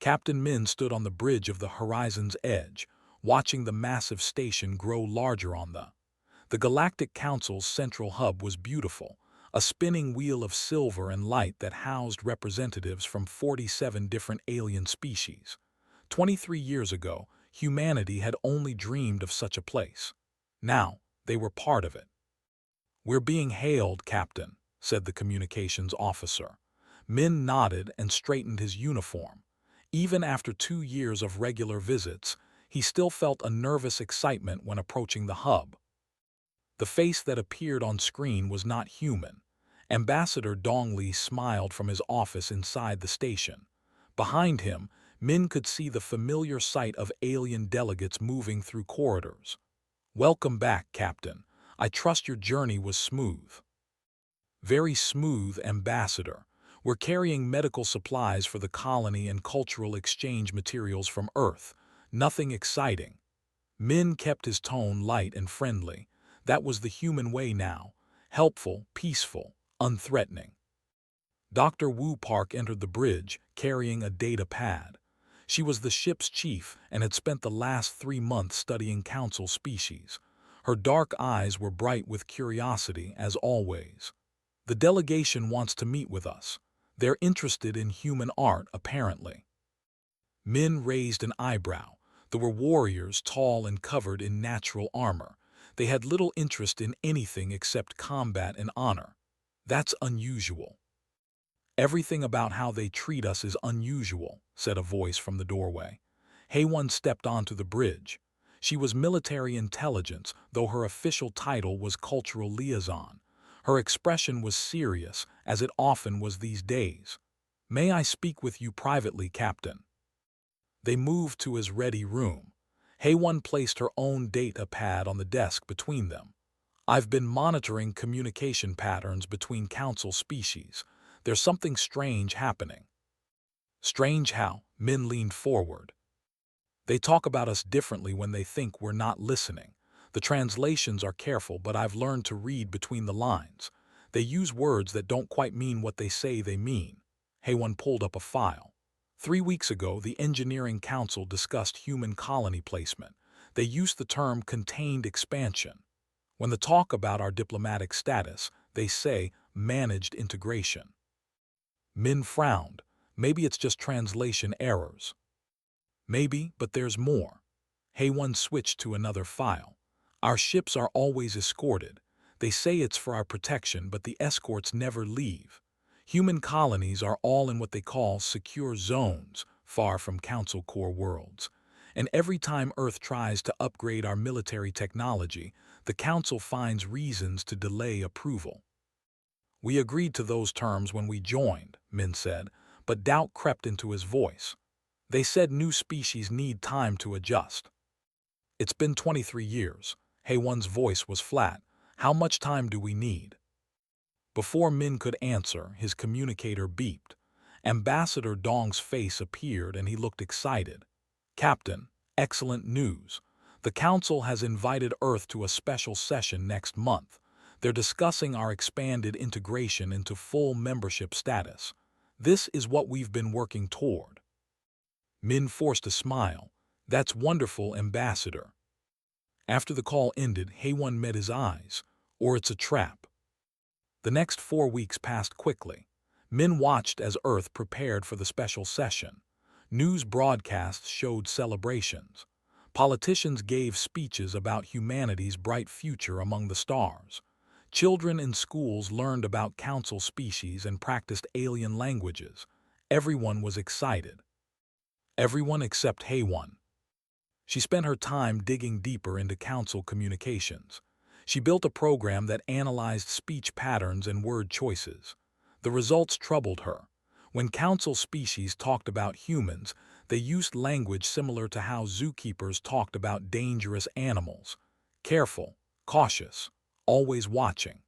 Captain Min stood on the bridge of the horizon's edge, watching the massive station grow larger on the Galactic Council's central hub was beautiful, a spinning wheel of silver and light that housed representatives from 47 different alien species. 23 years ago, humanity had only dreamed of such a place. Now, they were part of it. "We're being hailed, Captain," said the communications officer. Min nodded and straightened his uniform. Even after 2 years of regular visits, he still felt a nervous excitement when approaching the hub. The face that appeared on screen was not human. Ambassador Dongli smiled from his office inside the station. Behind him, Min could see the familiar sight of alien delegates moving through corridors. "Welcome back, Captain. I trust your journey was smooth." "Very smooth, Ambassador. We're carrying medical supplies for the colony and cultural exchange materials from Earth. Nothing exciting." Min kept his tone light and friendly. That was the human way now. Helpful, peaceful, unthreatening. Dr. Wu Park entered the bridge, carrying a data pad. She was the ship's chief and had spent the last 3 months studying council species. Her dark eyes were bright with curiosity, as always. "The delegation wants to meet with us. They're interested in human art, apparently." Min raised an eyebrow. They were warriors, tall and covered in natural armor. They had little interest in anything except combat and honor. "That's unusual." "Everything about how they treat us is unusual," said a voice from the doorway. Haewon stepped onto the bridge. She was military intelligence, though her official title was cultural liaison. Her expression was serious, as it often was these days. "May I speak with you privately, Captain?" They moved to his ready room. Haewon placed her own data pad on the desk between them. "I've been monitoring communication patterns between council species. There's something strange happening." "Strange how?" Min leaned forward. "They talk about us differently when they think we're not listening. The translations are careful, but I've learned to read between the lines. They use words that don't quite mean what they say they mean." Haewon pulled up a file. 3 weeks ago, the Engineering Council discussed human colony placement. They used the term contained expansion. When they talk about our diplomatic status, they say managed integration. Min frowned. Maybe it's just translation errors. Maybe, but there's more. Haewon switched to another file. "Our ships are always escorted. They say it's for our protection, but the escorts never leave. Human colonies are all in what they call secure zones, far from Council core worlds. And every time Earth tries to upgrade our military technology, the Council finds reasons to delay approval." "We agreed to those terms when we joined," Min said, but doubt crept into his voice. "They said new species need time to adjust." "It's been 23 years. Haewon's voice was flat. "How much time do we need?" Before Min could answer, his communicator beeped. Ambassador Dong's face appeared and he looked excited. "Captain, excellent news. The Council has invited Earth to a special session next month. They're discussing our expanded integration into full membership status. This is what we've been working toward." Min forced a smile. "That's wonderful, Ambassador." After the call ended, Haewon met his eyes. "Or it's a trap." The next 4 weeks passed quickly. Min watched as Earth prepared for the special session. News broadcasts showed celebrations. Politicians gave speeches about humanity's bright future among the stars. Children in schools learned about council species and practiced alien languages. Everyone was excited. Everyone except Haewon. She spent her time digging deeper into council communications. She built a program that analyzed speech patterns and word choices. The results troubled her. When council species talked about humans, they used language similar to how zookeepers talked about dangerous animals. Careful, cautious, always watching.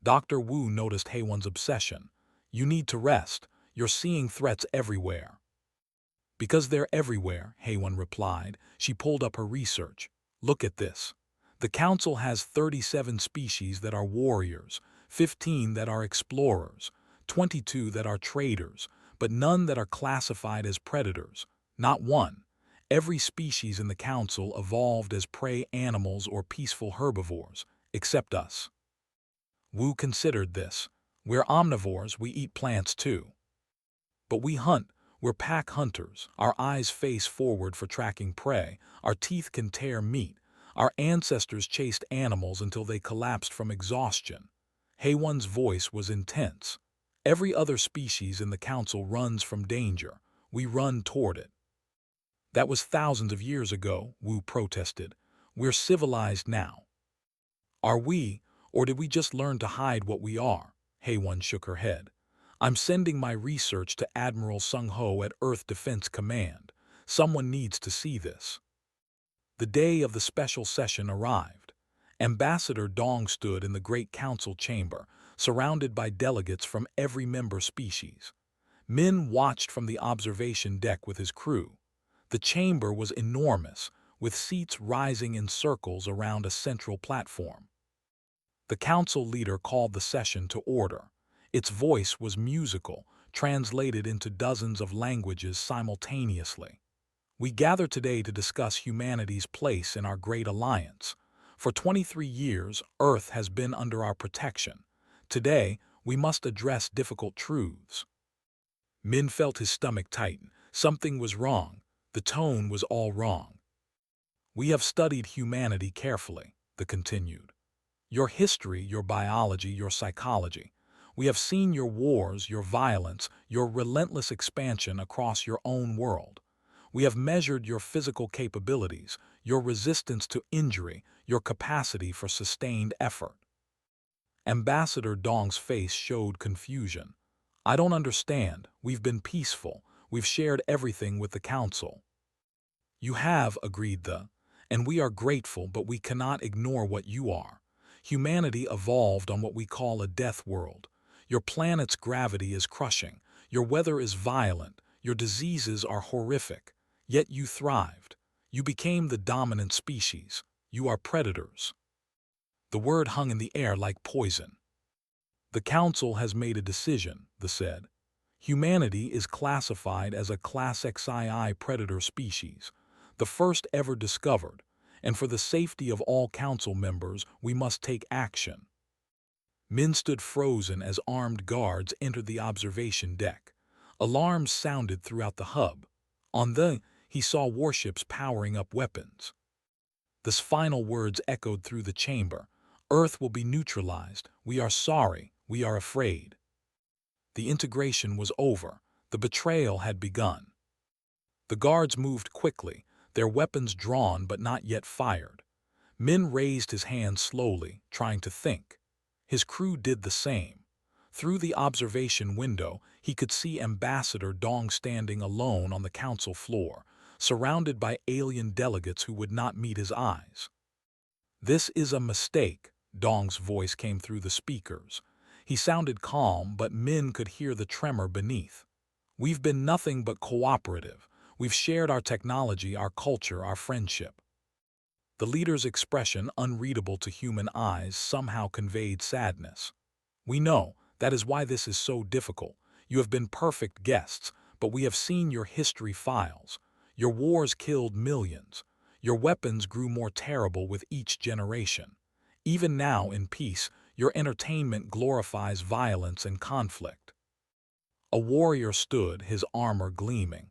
Dr. Wu noticed Haewon's obsession. "You need to rest. You're seeing threats everywhere." "Because they're everywhere," Haewon replied. She pulled up her research. "Look at this. The Council has 37 species that are warriors, 15 that are explorers, 22 that are traders, but none that are classified as predators. Not one. Every species in the Council evolved as prey animals or peaceful herbivores, except us. Wu considered this. We're omnivores, we eat plants too. But we hunt, we're pack hunters, our eyes face forward for tracking prey, our teeth can tear meat. Our ancestors chased animals until they collapsed from exhaustion. Heywan's voice was intense. Every other species in the Council runs from danger. We run toward it. That was thousands of years ago, Wu protested. We're civilized now. Are we, or did we just learn to hide what we are? Heywan shook her head. I'm sending my research to Admiral Sung Ho at Earth Defense Command. Someone needs to see this. The day of the special session arrived. Ambassador Dong stood in the Great Council chamber, surrounded by delegates from every member species. Min watched from the observation deck with his crew. The chamber was enormous, with seats rising in circles around a central platform. The council leader called the session to order. Its voice was musical, translated into dozens of languages simultaneously. We gather today to discuss humanity's place in our great alliance. For 23 years, Earth has been under our protection. Today, we must address difficult truths. Min felt his stomach tighten. Something was wrong. The tone was all wrong. We have studied humanity carefully, the continued. Your history, your biology, your psychology. We have seen your wars, your violence, your relentless expansion across your own world. We have measured your physical capabilities, your resistance to injury, your capacity for sustained effort. Ambassador Dong's face showed confusion. I don't understand. We've been peaceful. We've shared everything with the Council. You have, agreed the, and we are grateful, but we cannot ignore what you are. Humanity evolved on what we call a death world. Your planet's gravity is crushing. Your weather is violent. Your diseases are horrific. Yet you thrived. You became the dominant species. You are predators. The word hung in the air like poison. The Council has made a decision, the said. Humanity is classified as a Class XII predator species, the first ever discovered, and for the safety of all Council members, we must take action. Min stood frozen as armed guards entered the observation deck. Alarms sounded throughout the hub. He saw warships powering up weapons. The final words echoed through the chamber. Earth will be neutralized. We are sorry. We are afraid. The integration was over. The betrayal had begun. The guards moved quickly, their weapons drawn but not yet fired. Min raised his hand slowly, trying to think. His crew did the same. Through the observation window, he could see Ambassador Dong standing alone on the council floor, surrounded by alien delegates who would not meet his eyes. This is a mistake, Dong's voice came through the speakers. He sounded calm, but Min could hear the tremor beneath. We've been nothing but cooperative. We've shared our technology, our culture, our friendship. The leader's expression, unreadable to human eyes, somehow conveyed sadness. We know, that is why this is so difficult. You have been perfect guests, but we have seen your history files. Your wars killed millions. Your weapons grew more terrible with each generation. Even now, in peace, your entertainment glorifies violence and conflict. A warrior stood, his armor gleaming.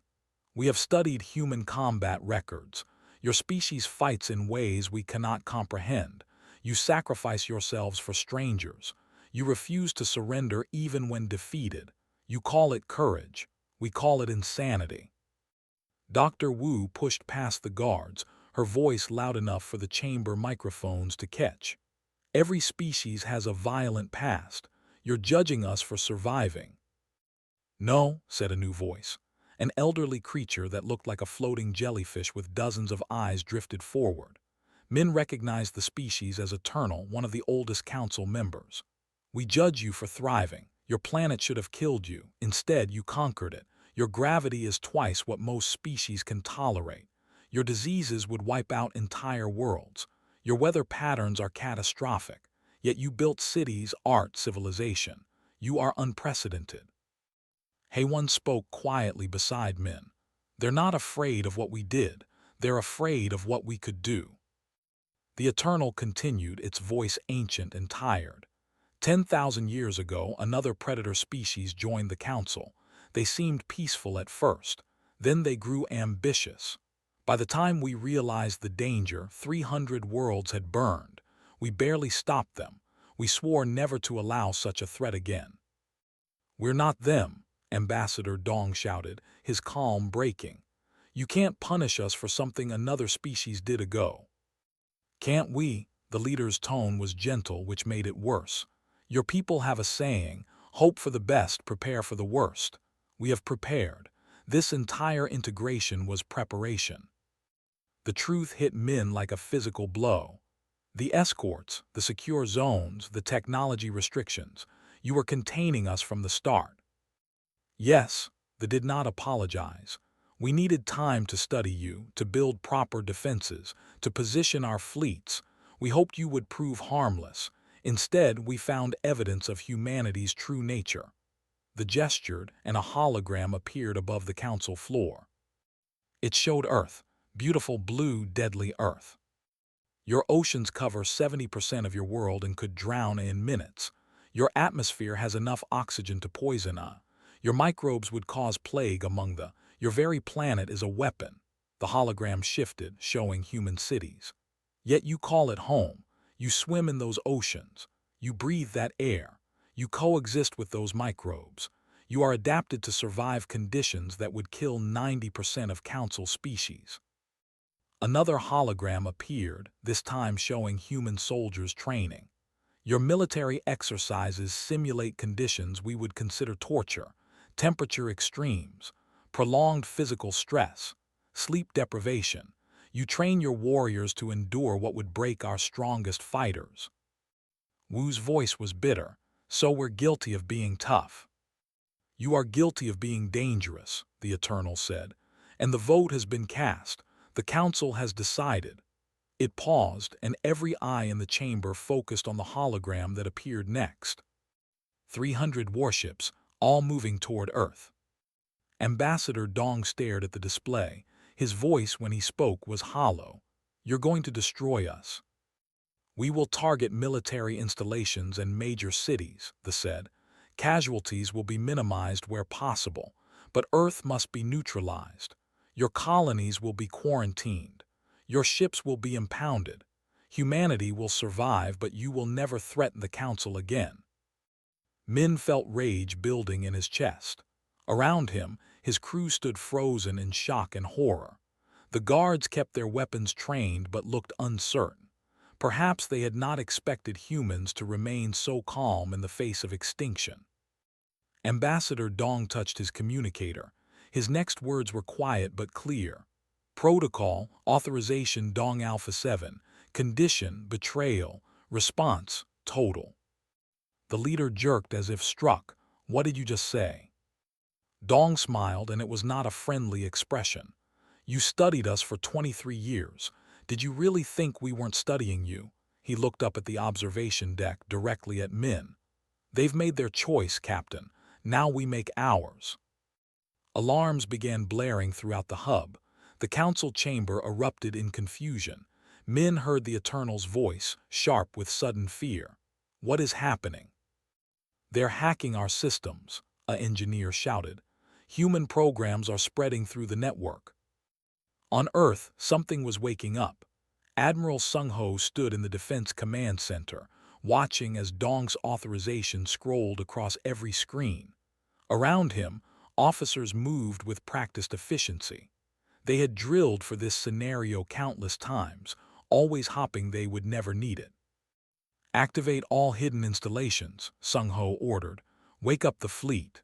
We have studied human combat records. Your species fights in ways we cannot comprehend. You sacrifice yourselves for strangers. You refuse to surrender even when defeated. You call it courage. We call it insanity. Dr. Wu pushed past the guards, her voice loud enough for the chamber microphones to catch. Every species has a violent past. You're judging us for surviving. No, said a new voice. An elderly creature that looked like a floating jellyfish with dozens of eyes drifted forward. Min recognized the species as Eternal, one of the oldest council members. We judge you for thriving. Your planet should have killed you. Instead, you conquered it. Your gravity is twice what most species can tolerate. Your diseases would wipe out entire worlds. Your weather patterns are catastrophic. Yet you built cities, art, civilization. You are unprecedented. Hayone spoke quietly beside Min. "They're not afraid of what we did. They're afraid of what we could do." The Eternal continued, its voice ancient and tired. 10,000 years ago, another predator species joined the council. They seemed peaceful at first. Then they grew ambitious. By the time we realized the danger, 300 worlds had burned. We barely stopped them. We swore never to allow such a threat again. "We're not them," Ambassador Dong shouted, his calm breaking. "You can't punish us for something another species did ago." "Can't we?" The leader's tone was gentle, which made it worse. "Your people have a saying, hope for the best, prepare for the worst. We have prepared. This entire integration was preparation." The truth hit Min like a physical blow. "The escorts, the secure zones, the technology restrictions. You were containing us from the start." "Yes," they did not apologize. "We needed time to study you, to build proper defenses, to position our fleets. We hoped you would prove harmless. Instead, we found evidence of humanity's true nature." They gestured, and a hologram appeared above the council floor. It showed Earth, beautiful blue, deadly Earth. "Your oceans cover 70% of your world and could drown in minutes. Your atmosphere has enough oxygen to poison us. Your microbes would cause plague among the. Your very planet is a weapon." The hologram shifted, showing human cities. "Yet you call it home. You swim in those oceans. You breathe that air. You coexist with those microbes. You are adapted to survive conditions that would kill 90% of council species." Another hologram appeared, this time showing human soldiers training. "Your military exercises simulate conditions we would consider torture, temperature extremes, prolonged physical stress, sleep deprivation. You train your warriors to endure what would break our strongest fighters." Wu's voice was bitter. "So we're guilty of being tough." "You are guilty of being dangerous," the Eternal said. "And the vote has been cast. The council has decided." It paused, and every eye in the chamber focused on the hologram that appeared next. 300 warships, all moving toward Earth. Ambassador Dong stared at the display. His voice, when he spoke, was hollow. "You're going to destroy us." "We will target military installations and major cities," they said. "Casualties will be minimized where possible, but Earth must be neutralized. Your colonies will be quarantined. Your ships will be impounded. Humanity will survive, but you will never threaten the council again." Min felt rage building in his chest. Around him, his crew stood frozen in shock and horror. The guards kept their weapons trained but looked uncertain. Perhaps they had not expected humans to remain so calm in the face of extinction. Ambassador Dong touched his communicator. His next words were quiet but clear. "Protocol, authorization Dong Alpha 7, condition, betrayal, response, total." The leader jerked as if struck. "What did you just say?" Dong smiled, and it was not a friendly expression. "You studied us for 23 years. Did you really think we weren't studying you?" He looked up at the observation deck, directly at Min. "They've made their choice, Captain. Now we make ours." Alarms began blaring throughout the hub. The council chamber erupted in confusion. Min heard the Eternal's voice, sharp with sudden fear. "What is happening?" "They're hacking our systems," an engineer shouted. "Human programs are spreading through the network." On Earth, something was waking up. Admiral Sung-ho stood in the Defense Command Center, watching as Dong's authorization scrolled across every screen. Around him, officers moved with practiced efficiency. They had drilled for this scenario countless times, always hoping they would never need it. "Activate all hidden installations," Sung-ho ordered. "Wake up the fleet."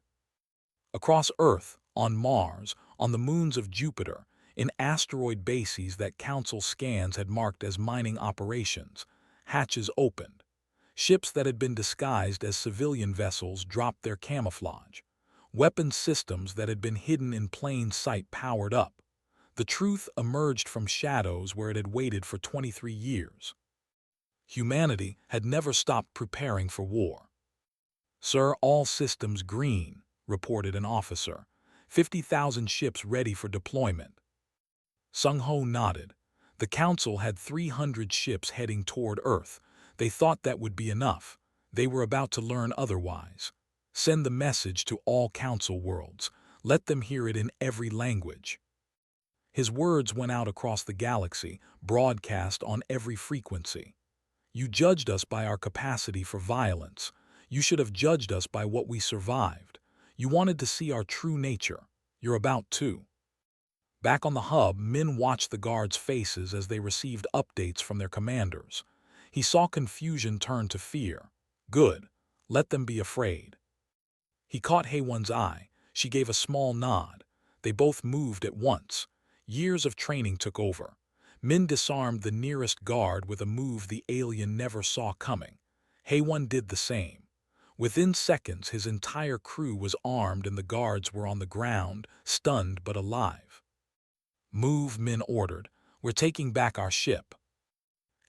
Across Earth, on Mars, on the moons of Jupiter, in asteroid bases that Council scans had marked as mining operations, hatches opened. Ships that had been disguised as civilian vessels dropped their camouflage. Weapon systems that had been hidden in plain sight powered up. The truth emerged from shadows where it had waited for 23 years. Humanity had never stopped preparing for war. "Sir, all systems green," reported an officer. 50,000 ships ready for deployment. Sung-ho nodded. The Council had 300 ships heading toward Earth. They thought that would be enough. They were about to learn otherwise. Send the message to all Council worlds. Let them hear it in every language. His words went out across the galaxy, broadcast on every frequency. You judged us by our capacity for violence. You should have judged us by what we survived. You wanted to see our true nature. You're about to. Back on the hub, Min watched the guards' faces as they received updates from their commanders. He saw confusion turn to fear. Good. Let them be afraid. He caught Haewon's eye. She gave a small nod. They both moved at once. Years of training took over. Min disarmed the nearest guard with a move the alien never saw coming. Haewon did the same. Within seconds, his entire crew was armed and the guards were on the ground, stunned but alive. Move, Min ordered. We're taking back our ship.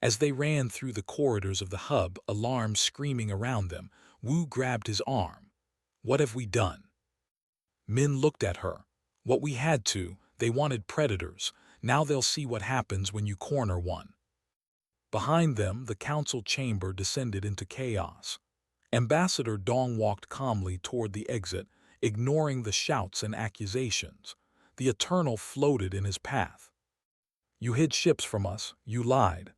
As they ran through the corridors of the hub, alarms screaming around them, Wu grabbed his arm. What have we done? Min looked at her. What we had to. They wanted predators. Now they'll see what happens when you corner one. Behind them, the council chamber descended into chaos. Ambassador Dong walked calmly toward the exit, ignoring the shouts and accusations. The Eternal floated in his path. You hid ships from us. You lied.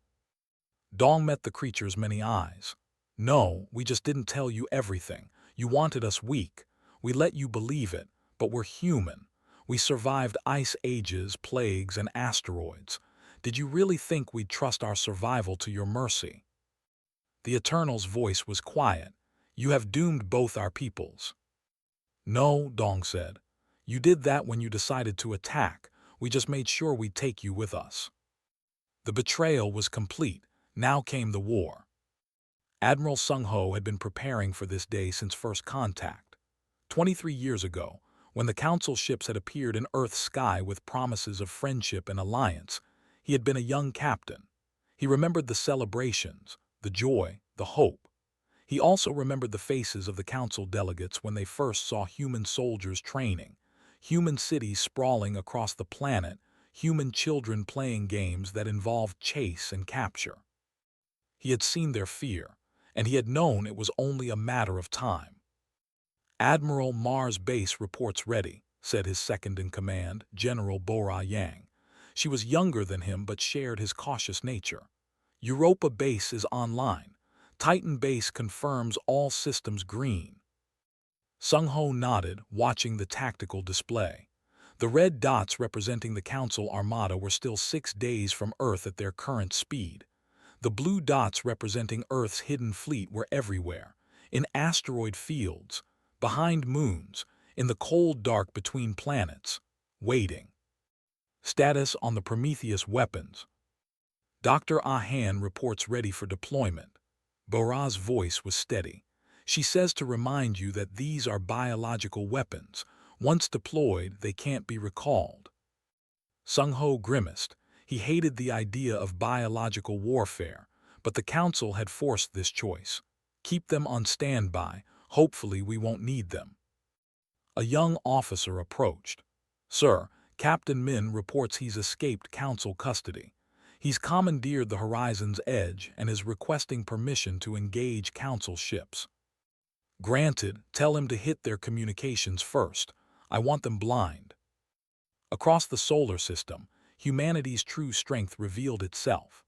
Dong met the creature's many eyes. No, we just didn't tell you everything. You wanted us weak. We let you believe it, but we're human. We survived ice ages, plagues, and asteroids. Did you really think we'd trust our survival to your mercy? The Eternal's voice was quiet. You have doomed both our peoples. No, Dong said. You did that when you decided to attack. We just made sure we'd take you with us. The betrayal was complete. Now came the war. Admiral Sung-ho had been preparing for this day since first contact. 23 years ago, when the Council ships had appeared in Earth's sky with promises of friendship and alliance, he had been a young captain. He remembered the celebrations, the joy, the hope. He also remembered the faces of the Council delegates when they first saw human soldiers training, human cities sprawling across the planet, human children playing games that involved chase and capture. He had seen their fear, and he had known it was only a matter of time. Admiral Mars Base reports ready, said his second-in-command, General Bora Yang. She was younger than him but shared his cautious nature. Europa Base is online. Titan Base confirms all systems green. Sung-ho nodded, watching the tactical display. The red dots representing the Council Armada were still 6 days from Earth at their current speed. The blue dots representing Earth's hidden fleet were everywhere, in asteroid fields, behind moons, in the cold dark between planets, waiting. Status on the Prometheus weapons. Dr. Ahan reports ready for deployment. Bora's voice was steady. She says to remind you that these are biological weapons. Once deployed, they can't be recalled. Sung-ho grimaced. He hated the idea of biological warfare, but the Council had forced this choice. Keep them on standby. Hopefully we won't need them. A young officer approached. Sir, Captain Min reports he's escaped Council custody. He's commandeered the Horizon's Edge and is requesting permission to engage Council ships. Granted, tell him to hit their communications first. I want them blind. Across the solar system, humanity's true strength revealed itself.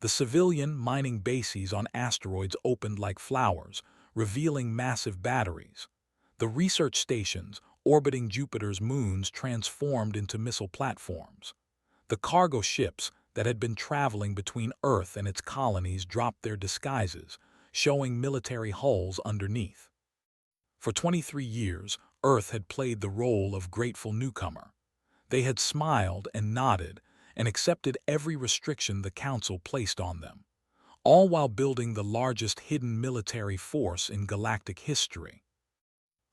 The civilian mining bases on asteroids opened like flowers, revealing massive batteries. The research stations, orbiting Jupiter's moons, transformed into missile platforms. The cargo ships that had been traveling between Earth and its colonies dropped their disguises, showing military hulls underneath. For 23 years, Earth had played the role of grateful newcomer. They had smiled and nodded and accepted every restriction the Council placed on them, all while building the largest hidden military force in galactic history.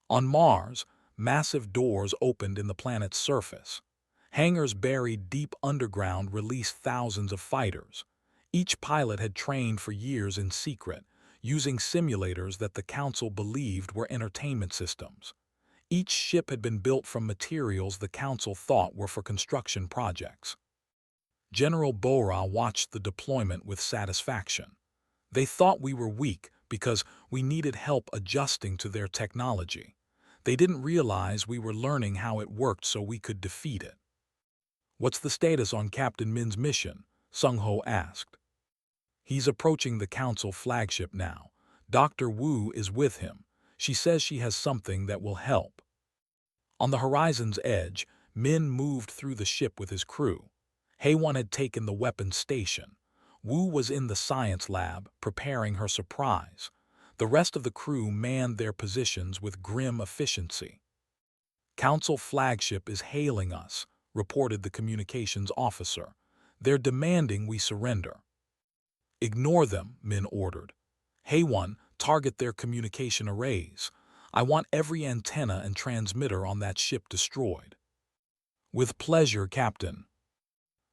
On Mars, massive doors opened in the planet's surface. Hangars buried deep underground released thousands of fighters. Each pilot had trained for years in secret, using simulators that the Council believed were entertainment systems. Each ship had been built from materials the Council thought were for construction projects. General Bora watched the deployment with satisfaction. They thought we were weak because we needed help adjusting to their technology. They didn't realize we were learning how it worked so we could defeat it. "What's the status on Captain Min's mission?" Sung-ho asked. "He's approaching the Council flagship now. Dr. Wu is with him. She says she has something that will help." On the horizon's edge, Min moved through the ship with his crew. Haewon had taken the weapons station. Wu was in the science lab, preparing her surprise. The rest of the crew manned their positions with grim efficiency. "Council flagship is hailing us," reported the communications officer. "They're demanding we surrender." "Ignore them," Min ordered. "Haewon, target their communication arrays. I want every antenna and transmitter on that ship destroyed." "With pleasure, Captain."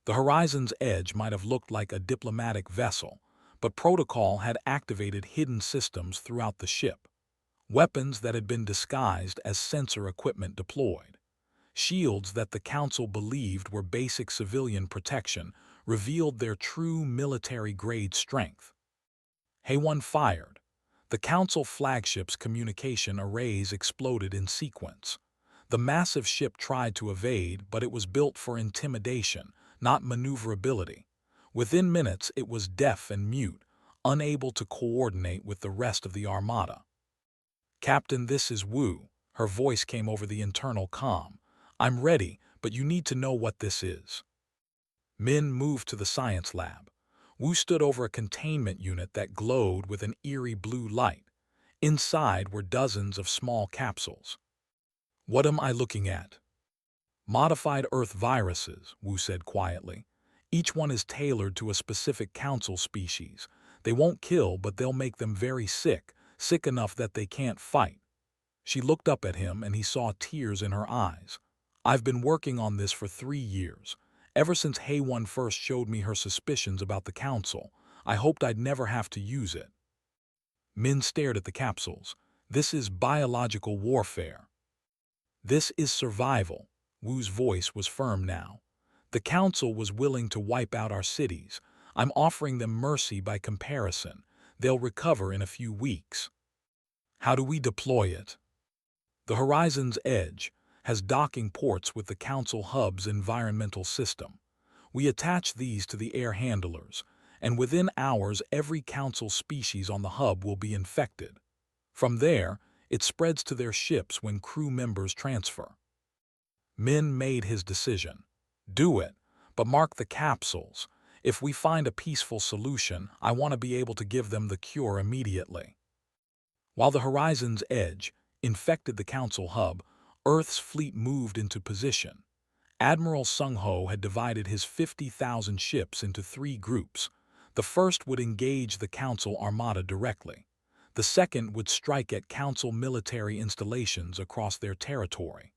The horizon's edge might have looked like a diplomatic vessel, but protocol had activated hidden systems throughout the ship. Weapons that had been disguised as sensor equipment deployed. Shields that the Council believed were basic civilian protection revealed their true military-grade strength. Haewon fired. The Council flagship's communication arrays exploded in sequence. The massive ship tried to evade, but it was built for intimidation, not maneuverability. Within minutes, it was deaf and mute, unable to coordinate with the rest of the armada. "Captain, this is Wu." Her voice came over the internal comm. "I'm ready, but you need to know what this is." Min moved to the science lab. Wu stood over a containment unit that glowed with an eerie blue light. Inside were dozens of small capsules. "What am I looking at?" "Modified Earth viruses," Wu said quietly. "Each one is tailored to a specific Council species. They won't kill, but they'll make them very sick, sick enough that they can't fight." She looked up at him and he saw tears in her eyes. "I've been working on this for 3 years. Ever since Haewon first showed me her suspicions about the Council, I hoped I'd never have to use it." Min stared at the capsules. "This is biological warfare." "This is survival." Wu's voice was firm now. "The Council was willing to wipe out our cities. I'm offering them mercy by comparison. They'll recover in a few weeks." "How do we deploy it?" "The Horizon's Edge has docking ports with the Council hub's environmental system. We attach these to the air handlers, and within hours every Council species on the hub will be infected. From there, it spreads to their ships when crew members transfer." Min made his decision. "Do it, but mark the capsules. If we find a peaceful solution, I want to be able to give them the cure immediately." While the Horizon's Edge infected the Council hub, Earth's fleet moved into position. Admiral Sung-ho had divided his 50,000 ships into 3 groups. The first would engage the Council armada directly. The second would strike at Council military installations across their territory.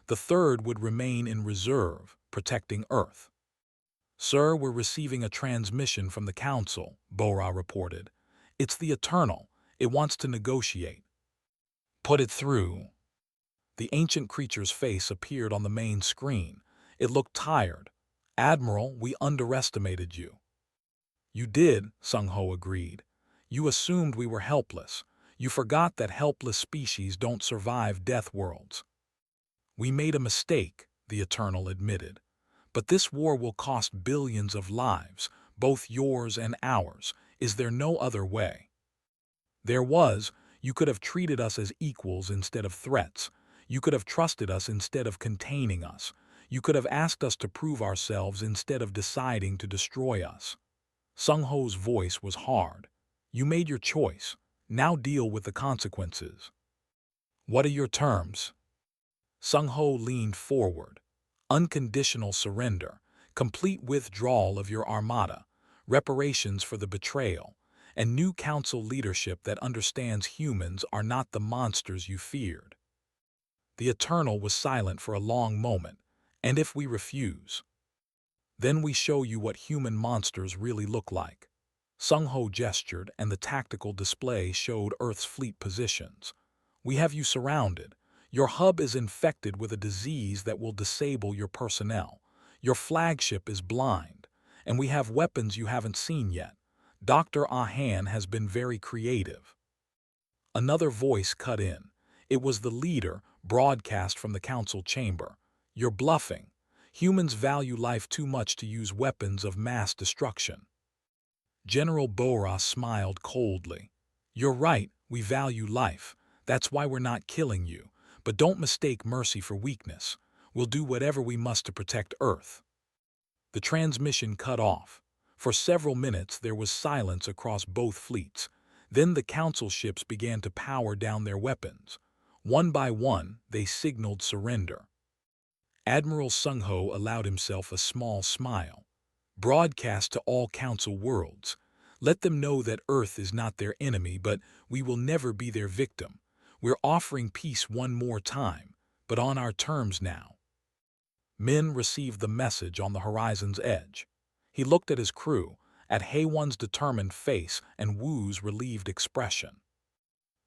The third would remain in reserve, protecting Earth. "Sir, we're receiving a transmission from the Council," Bora reported. "It's the Eternal. It wants to negotiate." "Put it through." The ancient creature's face appeared on the main screen. It looked tired. "Admiral, we underestimated you." "You did," Sung-ho agreed. "You assumed we were helpless. You forgot that helpless species don't survive death worlds." "We made a mistake," the Eternal admitted. "But this war will cost billions of lives, both yours and ours. Is there no other way?" "There was. You could have treated us as equals instead of threats. You could have trusted us instead of containing us. You could have asked us to prove ourselves instead of deciding to destroy us." Sung-ho's voice was hard. "You made your choice. Now deal with the consequences." "What are your terms?" Sung-ho leaned forward. "Unconditional surrender, complete withdrawal of your armada, reparations for the betrayal, and new Council leadership that understands humans are not the monsters you feared." The Eternal was silent for a long moment. "And if we refuse?" "Then we show you what human monsters really look like." Sung-ho gestured, and the tactical display showed Earth's fleet positions. "We have you surrounded. Your hub is infected with a disease that will disable your personnel. Your flagship is blind, and we have weapons you haven't seen yet. Dr. Ahan has been very creative." Another voice cut in. It was the leader, broadcast from the council chamber. "You're bluffing. Humans value life too much to use weapons of mass destruction." General Boras smiled coldly. "You're right, we value life. That's why we're not killing you. But don't mistake mercy for weakness. We'll do whatever we must to protect Earth." The transmission cut off. For several minutes there was silence across both fleets. Then the council ships began to power down their weapons. One by one, they signaled surrender. Admiral Sung-Ho allowed himself a small smile. "Broadcast to all council worlds. Let them know that Earth is not their enemy, but we will never be their victim. We're offering peace one more time, but on our terms now." Min received the message on the horizon's edge. He looked at his crew, at Haewon's determined face and Wu's relieved expression.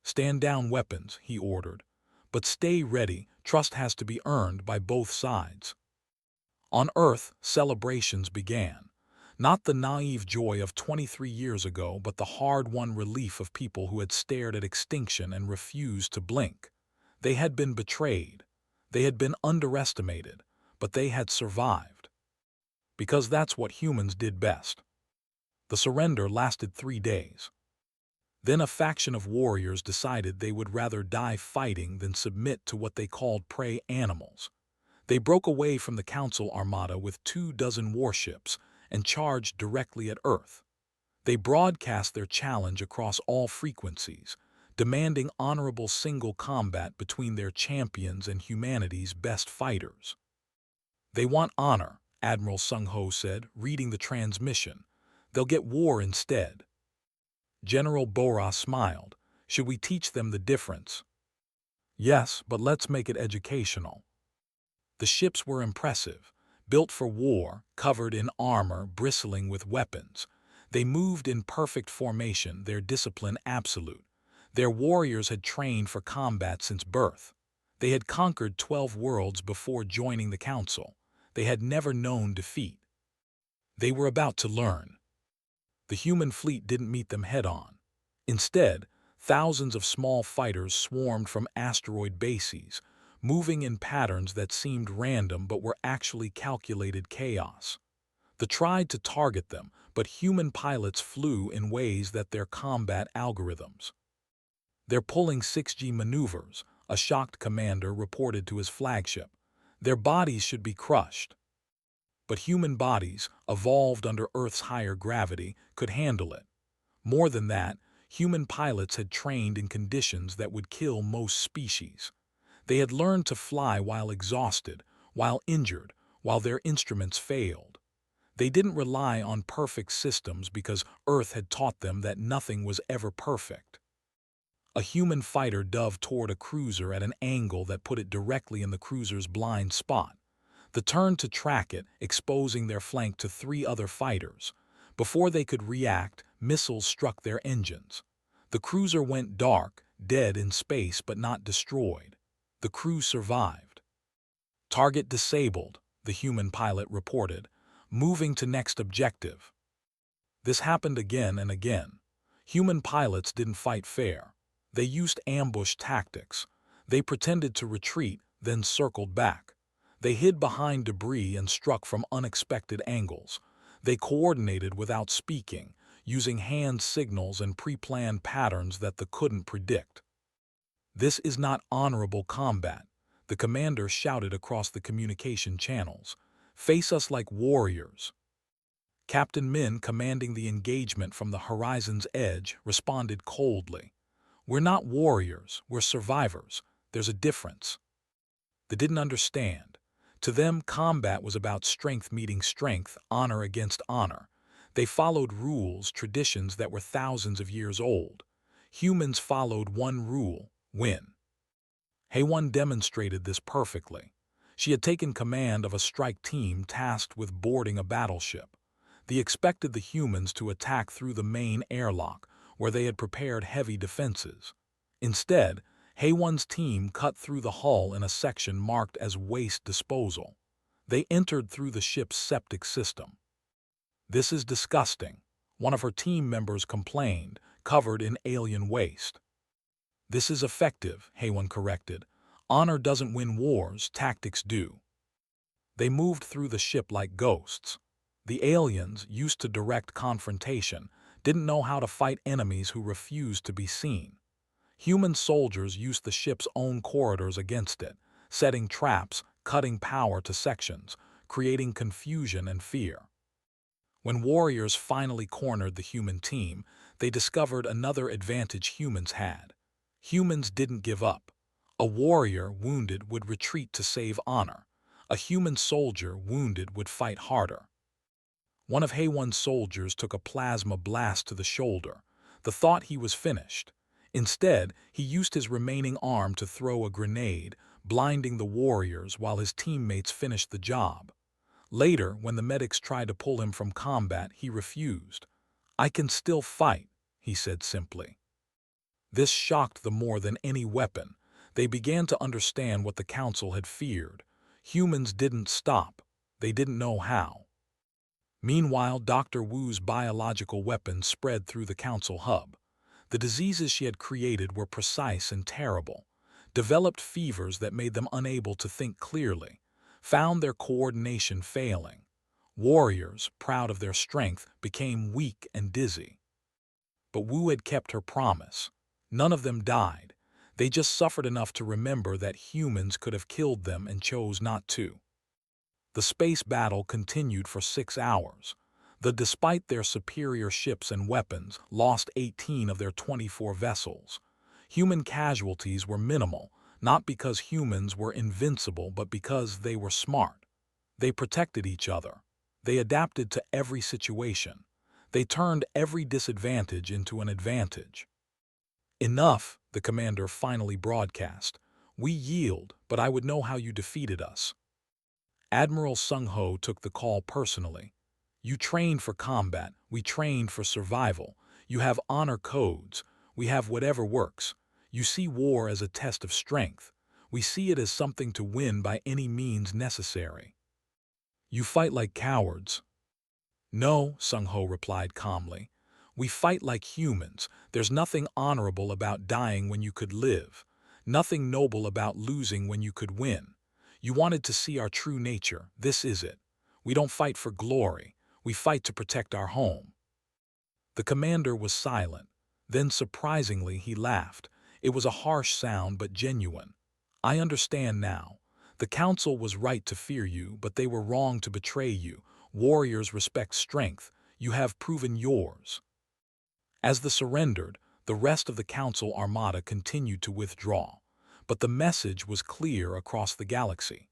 "Stand down weapons," he ordered. "But stay ready, trust has to be earned by both sides." On Earth, celebrations began. Not the naive joy of 23 years ago, but the hard-won relief of people who had stared at extinction and refused to blink. They had been betrayed. They had been underestimated, but they had survived. Because that's what humans did best. The surrender lasted 3 days. Then a faction of warriors decided they would rather die fighting than submit to what they called prey animals. They broke away from the Council Armada with 24 warships and charged directly at Earth. They broadcast their challenge across all frequencies, demanding honorable single combat between their champions and humanity's best fighters. "They want honor," Admiral Sung-Ho said, reading the transmission. "They'll get war instead." General Boras smiled. "Should we teach them the difference?" "Yes, but let's make it educational." The ships were impressive, built for war, covered in armor, bristling with weapons. They moved in perfect formation, their discipline absolute. Their warriors had trained for combat since birth. They had conquered 12 worlds before joining the Council. They had never known defeat. They were about to learn. The human fleet didn't meet them head-on. Instead, thousands of small fighters swarmed from asteroid bases, moving in patterns that seemed random but were actually calculated chaos. They tried to target them, but human pilots flew in ways that their combat algorithms. "They're pulling 6G maneuvers," a shocked commander reported to his flagship. "Their bodies should be crushed." But human bodies, evolved under Earth's higher gravity, could handle it. More than that, human pilots had trained in conditions that would kill most species. They had learned to fly while exhausted, while injured, while their instruments failed. They didn't rely on perfect systems because Earth had taught them that nothing was ever perfect. A human fighter dove toward a cruiser at an angle that put it directly in the cruiser's blind spot. The turn to track it, exposing their flank to 3 other fighters. Before they could react, missiles struck their engines. The cruiser went dark, dead in space but not destroyed. The crew survived. "Target disabled," the human pilot reported, moving to next objective. This happened again and again. Human pilots didn't fight fair. They used ambush tactics. They pretended to retreat, then circled back. They hid behind debris and struck from unexpected angles. They coordinated without speaking, using hand signals and pre-planned patterns that they couldn't predict. "This is not honorable combat," the commander shouted across the communication channels. "Face us like warriors." Captain Min, commanding the engagement from the horizon's edge, responded coldly. "We're not warriors, we're survivors. There's a difference." They didn't understand. To them, combat was about strength meeting strength, honor against honor. They followed rules, traditions that were thousands of years old. Humans followed one rule: win. Haewon demonstrated this perfectly. She had taken command of a strike team tasked with boarding a battleship. They expected the humans to attack through the main airlock, where they had prepared heavy defenses. Instead, Haywan's team cut through the hull in a section marked as waste disposal. They entered through the ship's septic system. "This is disgusting," one of her team members complained, covered in alien waste. "This is effective," Haywan corrected. "Honor doesn't win wars, tactics do." They moved through the ship like ghosts. The aliens, used to direct confrontation, didn't know how to fight enemies who refused to be seen. Human soldiers used the ship's own corridors against it, setting traps, cutting power to sections, creating confusion and fear. When warriors finally cornered the human team, they discovered another advantage humans had. Humans didn't give up. A warrior wounded would retreat to save honor. A human soldier wounded would fight harder. One of Haywan's soldiers took a plasma blast to the shoulder. The thought he was finished. Instead, he used his remaining arm to throw a grenade, blinding the warriors while his teammates finished the job. Later, when the medics tried to pull him from combat, he refused. "I can still fight," he said simply. This shocked them more than any weapon. They began to understand what the Council had feared. Humans didn't stop. They didn't know how. Meanwhile, Dr. Wu's biological weapons spread through the Council hub. The diseases she had created were precise and terrible. Developed fevers that made them unable to think clearly. Found their coordination failing. Warriors, proud of their strength, became weak and dizzy. But Wu had kept her promise. None of them died. They just suffered enough to remember that humans could have killed them and chose not to. The space battle continued for 6 hours. Despite their superior ships and weapons, lost 18 of their 24 vessels. Human casualties were minimal, not because humans were invincible, but because they were smart. They protected each other. They adapted to every situation. They turned every disadvantage into an advantage. "Enough," the commander finally broadcast. "We yield, but I would know how you defeated us." Admiral Sung-ho took the call personally. "You trained for combat, we trained for survival. You have honor codes, we have whatever works. You see war as a test of strength. We see it as something to win by any means necessary. You fight like cowards." "No," Sung-ho replied calmly. "We fight like humans. There's nothing honorable about dying when you could live. Nothing noble about losing when you could win. You wanted to see our true nature. This is it. We don't fight for glory. We fight to protect our home." The commander was silent. Then, surprisingly, he laughed. It was a harsh sound, but genuine. "I understand now. The Council was right to fear you, but they were wrong to betray you. Warriors respect strength. You have proven yours." As they surrendered, the rest of the Council armada continued to withdraw. But the message was clear across the galaxy.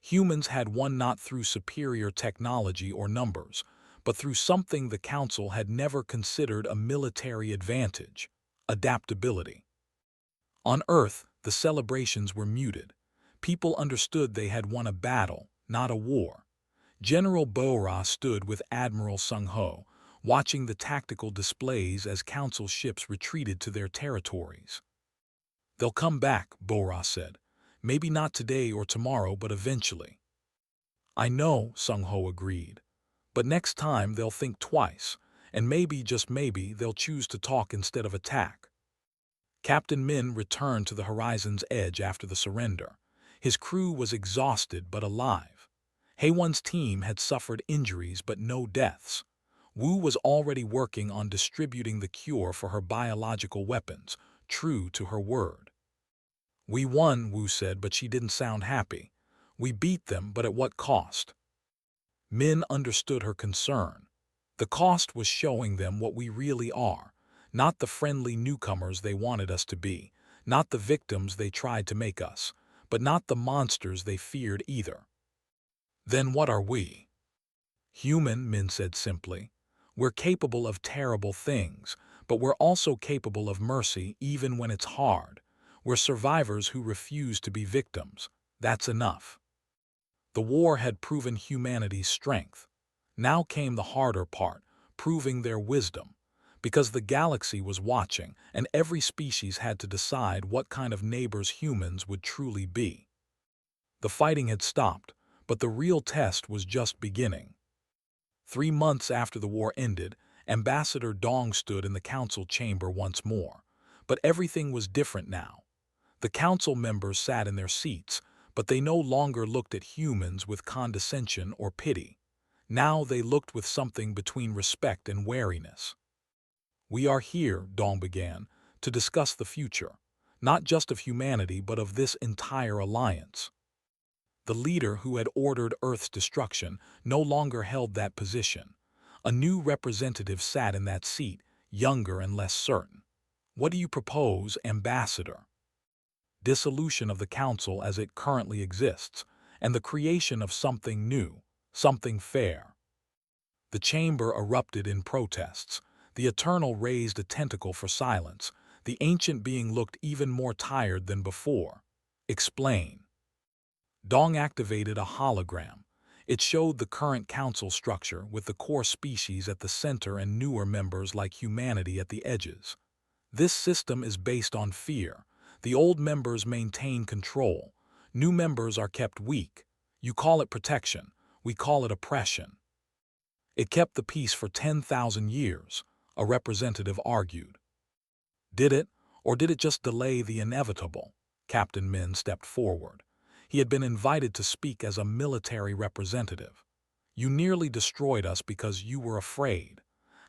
Humans had won not through superior technology or numbers, but through something the Council had never considered a military advantage: adaptability. On Earth, the celebrations were muted. People understood they had won a battle, not a war. General Bo-Ra stood with Admiral Sung-ho, watching the tactical displays as Council ships retreated to their territories. "They'll come back," Bo-Ra said. "Maybe not today or tomorrow, but eventually." "I know," Sung-ho agreed. "But next time they'll think twice, and maybe, just maybe, they'll choose to talk instead of attack." Captain Min returned to the horizon's edge after the surrender. His crew was exhausted but alive. Haywan's team had suffered injuries but no deaths. Wu was already working on distributing the cure for her biological weapons, true to her word. "We won," Wu said, but she didn't sound happy. "We beat them, but at what cost?" Min understood her concern. The cost was showing them what we really are, not the friendly newcomers they wanted us to be, not the victims they tried to make us, but not the monsters they feared either. "Then what are we?" "Human," Min said simply. "We're capable of terrible things, but we're also capable of mercy even when it's hard. We're survivors who refuse to be victims. That's enough." The war had proven humanity's strength. Now came the harder part, proving their wisdom. Because the galaxy was watching, and every species had to decide what kind of neighbors humans would truly be. The fighting had stopped, but the real test was just beginning. 3 months after the war ended, Ambassador Dong stood in the council chamber once more. But everything was different now. The council members sat in their seats, but they no longer looked at humans with condescension or pity. Now they looked with something between respect and wariness. "We are here," Dong began, "to discuss the future, not just of humanity but of this entire alliance." The leader who had ordered Earth's destruction no longer held that position. A new representative sat in that seat, younger and less certain. "What do you propose, Ambassador?" "Dissolution of the Council as it currently exists, and the creation of something new, something fair." The chamber erupted in protests. The Eternal raised a tentacle for silence. The ancient being looked even more tired than before. "Explain." Dong activated a hologram. It showed the current council structure with the core species at the center and newer members like humanity at the edges. "This system is based on fear. The old members maintain control. New members are kept weak. You call it protection. We call it oppression." "It kept the peace for 10,000 years, a representative argued. "Did it, or did it just delay the inevitable?" Captain Min stepped forward. He had been invited to speak as a military representative. "You nearly destroyed us because you were afraid.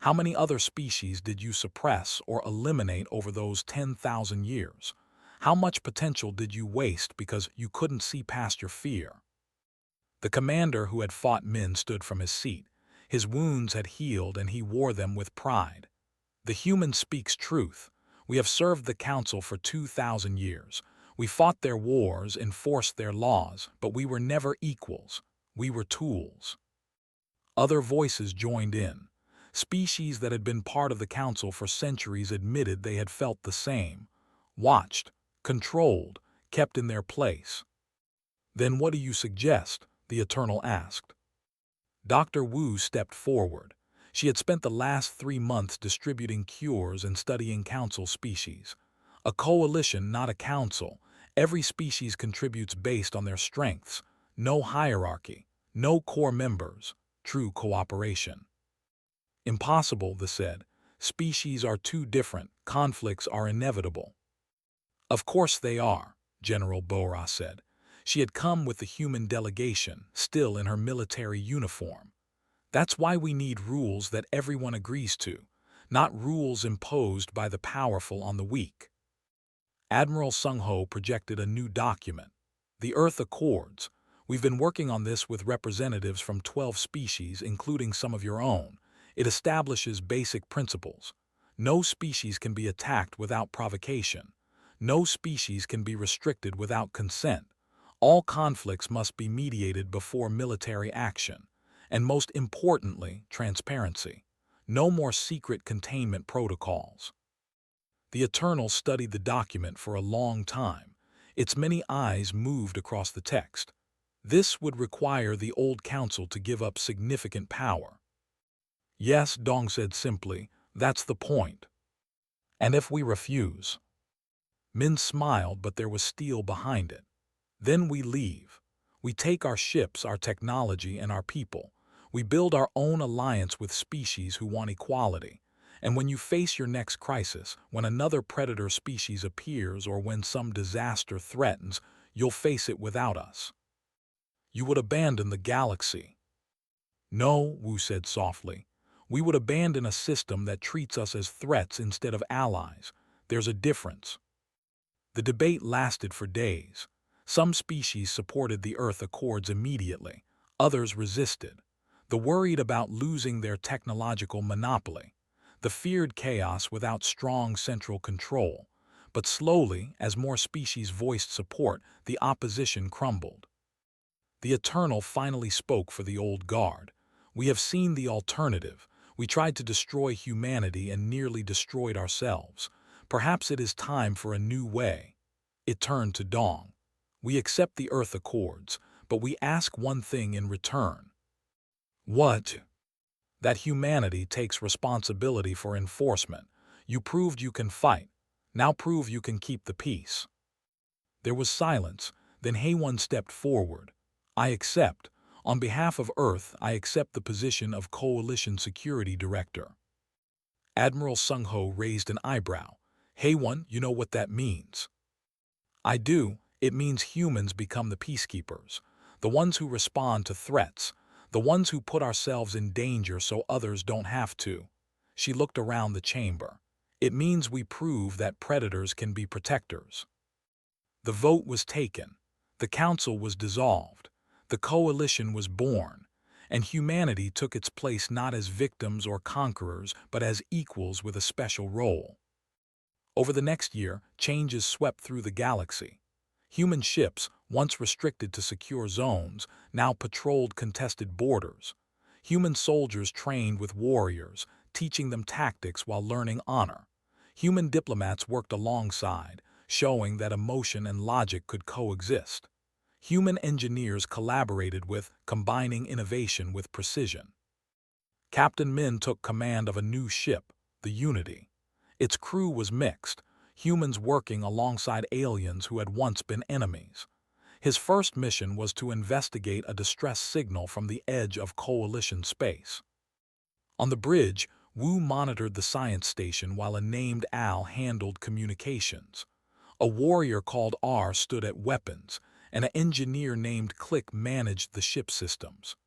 How many other species did you suppress or eliminate over those 10,000 years? How much potential did you waste because you couldn't see past your fear?" The commander who had fought Min stood from his seat. His wounds had healed and he wore them with pride. "The human speaks truth. We have served the council for 2,000 years. We fought their wars, enforced their laws, but we were never equals. We were tools." Other voices joined in. Species that had been part of the council for centuries admitted they had felt the same. Watched, controlled, kept in their place. "Then what do you suggest?" the Eternal asked. Dr. Wu stepped forward. She had spent the last 3 months distributing cures and studying council species. "A coalition, not a council. Every species contributes based on their strengths. No hierarchy, no core members, true cooperation." "Impossible," they said. "Species are too different. Conflicts are inevitable." "Of course they are," General Bora said. She had come with the human delegation, still in her military uniform. "That's why we need rules that everyone agrees to, not rules imposed by the powerful on the weak." Admiral Sung Ho projected a new document. "The Earth Accords. We've been working on this with representatives from 12 species, including some of your own. It establishes basic principles. No species can be attacked without provocation. No species can be restricted without consent. All conflicts must be mediated before military action. And most importantly, transparency. No more secret containment protocols." The Eternal studied the document for a long time. Its many eyes moved across the text. This would require the old council to give up significant power. "Yes," Dong said simply, "that's the point." "And if we refuse?" Min smiled, but there was steel behind it. "Then we leave. We take our ships, our technology, and our people. We build our own alliance with species who want equality. And when you face your next crisis, when another predator species appears or when some disaster threatens, you'll face it without us." "You would abandon the galaxy." "No," Wu said softly. "We would abandon a system that treats us as threats instead of allies. There's a difference." The debate lasted for days. Some species supported the Earth Accords immediately. Others resisted. The worried about losing their technological monopoly. The feared chaos without strong central control. But slowly, as more species voiced support, the opposition crumbled. The Eternal finally spoke for the old guard. "We have seen the alternative. We tried to destroy humanity and nearly destroyed ourselves. Perhaps it is time for a new way." It turned to Dong. "We accept the Earth Accords, but we ask one thing in return." "What?" That humanity takes responsibility for enforcement. You proved you can fight. Now prove you can keep the peace. There was silence. Then Haywan stepped forward. I accept. On behalf of Earth, I accept the position of Coalition Security Director. Admiral Sung-ho raised an eyebrow. Haywan, you know what that means. I do. It means humans become the peacekeepers, the ones who respond to threats, the ones who put ourselves in danger so others don't have to. She looked around the chamber. It means we prove that predators can be protectors. The vote was taken. The council was dissolved. The coalition was born. And humanity took its place not as victims or conquerors, but as equals with a special role. Over the next year, changes swept through the galaxy. Human ships, once restricted to secure zones, now patrolled contested borders. Human soldiers trained with warriors, teaching them tactics while learning honor. Human diplomats worked alongside, showing that emotion and logic could coexist. Human engineers collaborated with, combining innovation with precision. Captain Min took command of a new ship, the Unity. Its crew was mixed, humans working alongside aliens who had once been enemies. His first mission was to investigate a distress signal from the edge of Coalition space. On the bridge, Wu monitored the science station while a named Al handled communications. A warrior called R stood at weapons, and an engineer named Click managed the ship systems.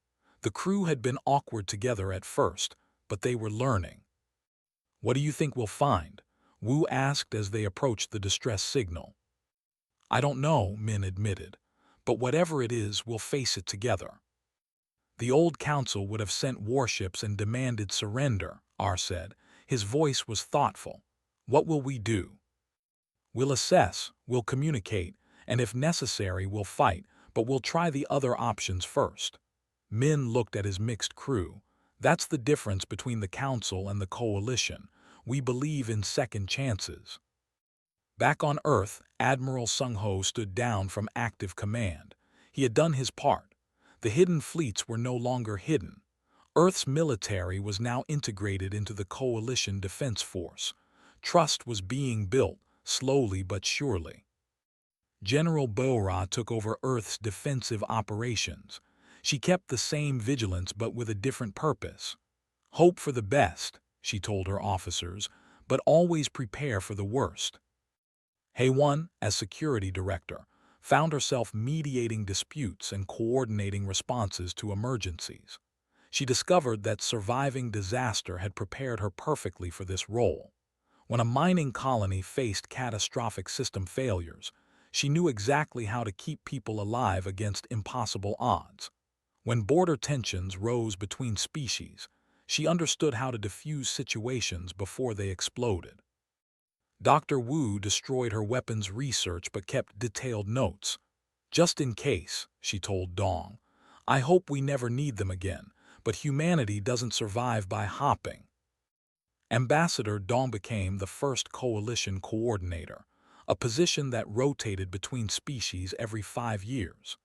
The crew had been awkward together at first, but they were learning. What do you think we'll find? Wu asked as they approached the distress signal. I don't know, Min admitted, but whatever it is, we'll face it together. The old council would have sent warships and demanded surrender, R said. His voice was thoughtful. What will we do? We'll assess, we'll communicate, and if necessary, we'll fight, but we'll try the other options first. Min looked at his mixed crew. That's the difference between the council and the coalition. We believe in second chances. Back on Earth, Admiral Sung-ho stood down from active command. He had done his part. The hidden fleets were no longer hidden. Earth's military was now integrated into the coalition defense force. Trust was being built, slowly but surely. General Bo-Ra took over Earth's defensive operations. She kept the same vigilance but with a different purpose. Hope for the best, she told her officers, but always prepare for the worst. Haewon, as security director, found herself mediating disputes and coordinating responses to emergencies. She discovered that surviving disaster had prepared her perfectly for this role. When a mining colony faced catastrophic system failures, she knew exactly how to keep people alive against impossible odds. When border tensions rose between species, she understood how to defuse situations before they exploded. Dr. Wu destroyed her weapons research but kept detailed notes. Just in case, she told Dong. I hope we never need them again, but humanity doesn't survive by hopping. Ambassador Dong became the first coalition coordinator, a position that rotated between species every 5 years.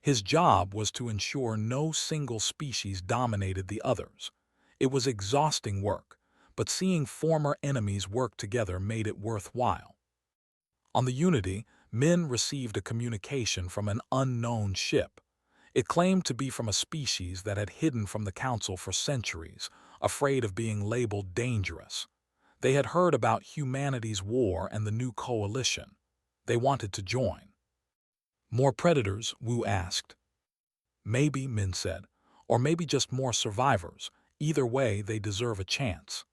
His job was to ensure no single species dominated the others. It was exhausting work, but seeing former enemies work together made it worthwhile. On the Unity, Min received a communication from an unknown ship. It claimed to be from a species that had hidden from the Council for centuries, afraid of being labeled dangerous. They had heard about humanity's war and the new coalition. They wanted to join. More predators, Wu asked. Maybe, Min said, or maybe just more survivors. Either way, they deserve a chance.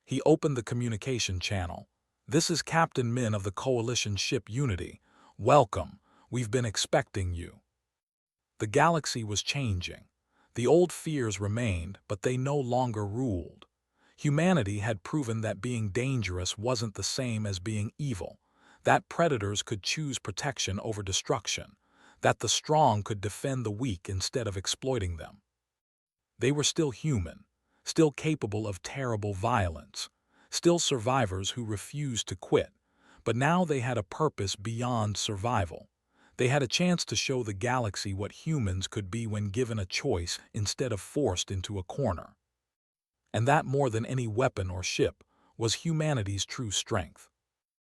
He opened the communication channel. This is Captain Min of the coalition ship Unity. Welcome. We've been expecting you. The galaxy was changing. The old fears remained, but they no longer ruled. Humanity had proven that being dangerous wasn't the same as being evil, that predators could choose protection over destruction, that the strong could defend the weak instead of exploiting them. They were still human, still capable of terrible violence, still survivors who refused to quit, but now they had a purpose beyond survival. They had a chance to show the galaxy what humans could be when given a choice instead of forced into a corner. and that more than any weapon or ship was humanity's true strength.